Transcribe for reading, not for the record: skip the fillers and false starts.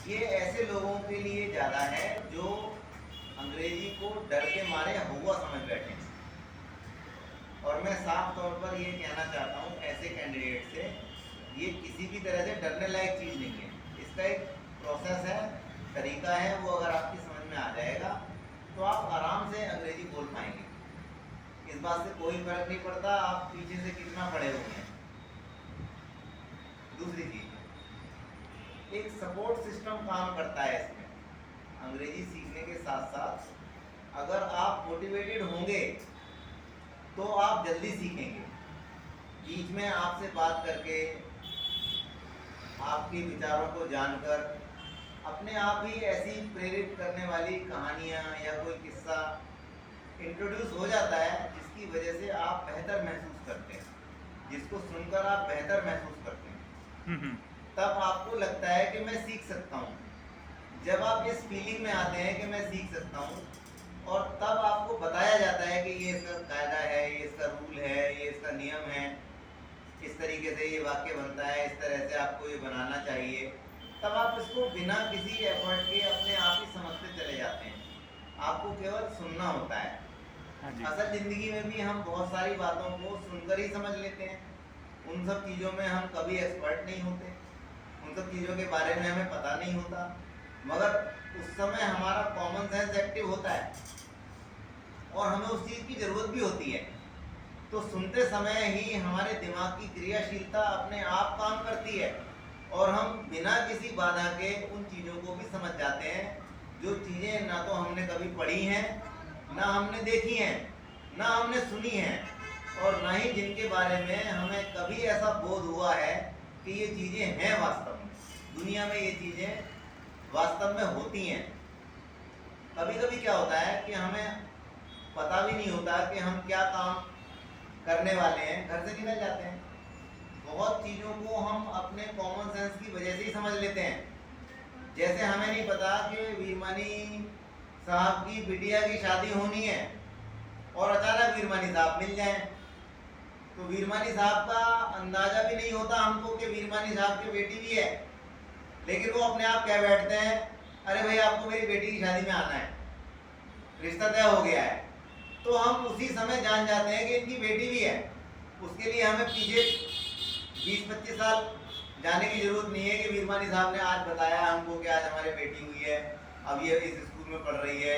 ये ऐसे लोगों के लिए ज़्यादा है जो अंग्रेजी को डर के मारे हुआ समझ बैठे हैं। और मैं साफ तौर पर ये कहना चाहता हूँ ऐसे कैंडिडेट से, ये किसी भी तरह से डरने लायक चीज़ नहीं है। इसका एक प्रोसेस है, तरीका है, वो अगर आपकी समझ में आ जाएगा तो आप आराम से अंग्रेजी बोल पाएंगे। इस बात से कोई फर्क नहीं पड़ता आप पीछे से कितना पढ़े हुए हैं। दूसरी चीज़, एक सपोर्ट सिस्टम काम करता है इसमें। अंग्रेजी सीखने के साथ साथ अगर आप मोटिवेटेड होंगे तो आप जल्दी सीखेंगे। बीच में आपसे बात करके, आपके विचारों को जानकर अपने आप ही ऐसी प्रेरित करने वाली कहानियाँ या कोई किस्सा इंट्रोड्यूस हो जाता है जिसकी वजह से आप बेहतर महसूस करते हैं, जिसको सुनकर आप बेहतर महसूस करते हैं। तब आपको लगता है कि मैं सीख सकता हूँ। जब आप इस फीलिंग में आते हैं कि मैं सीख सकता हूँ, और तब आपको बताया जाता है कि ये इसका कायदा है, ये इसका रूल है, ये इसका नियम है, इस तरीके से ये वाक्य बनता है, इस तरह से आपको ये बनाना चाहिए, तब आप इसको बिना किसी एफर्ट के अपने आप ही समझते चले जाते हैं। आपको केवल सुनना होता है। असल ज़िंदगी में भी हम बहुत सारी बातों को सुनकर ही समझ लेते हैं। उन सब चीज़ों में हम कभी एक्सपर्ट नहीं होते, उन सब चीज़ों के बारे में हमें पता नहीं होता, मगर उस समय हमारा कॉमन सेंस एक्टिव होता है और हमें उस चीज़ की ज़रूरत भी होती है। तो सुनते समय ही हमारे दिमाग की क्रियाशीलता अपने आप काम करती है और हम बिना किसी बाधा के उन चीज़ों को भी समझ जाते हैं, जो चीज़ें ना तो हमने कभी पढ़ी हैं, ना हमने देखी हैं, ना हमने सुनी हैं, और ना ही जिनके बारे में हमें कभी ऐसा बोध हुआ है कि ये चीज़ें हैं वास्तव में। दुनिया में ये चीज़ें वास्तव में होती हैं। कभी कभी क्या होता है कि हमें पता भी नहीं होता कि हम क्या काम करने वाले हैं, घर से निकल जाते हैं। बहुत चीज़ों को हम अपने कॉमन सेंस की वजह से ही समझ लेते हैं। जैसे हमें नहीं पता कि वीरमानी साहब की बिटिया की शादी होनी है और अचानक वीरमानी साहब मिल जाएं, तो वीरमानी साहब का अंदाज़ा भी नहीं होता हमको कि वीरमानी साहब की बेटी भी है, लेकिन वो अपने आप कह बैठते हैं, अरे भाई आपको मेरी बेटी की शादी में आना है, रिश्ता तय हो गया है। तो हम उसी समय जान जाते हैं कि इनकी बेटी भी है। उसके लिए हमें पीछे 20-25 साल जाने की ज़रूरत नहीं है कि वीरमानी साहब ने आज बताया हमको कि आज हमारी बेटी हुई है, अब ये इस स्कूल में पढ़ रही है।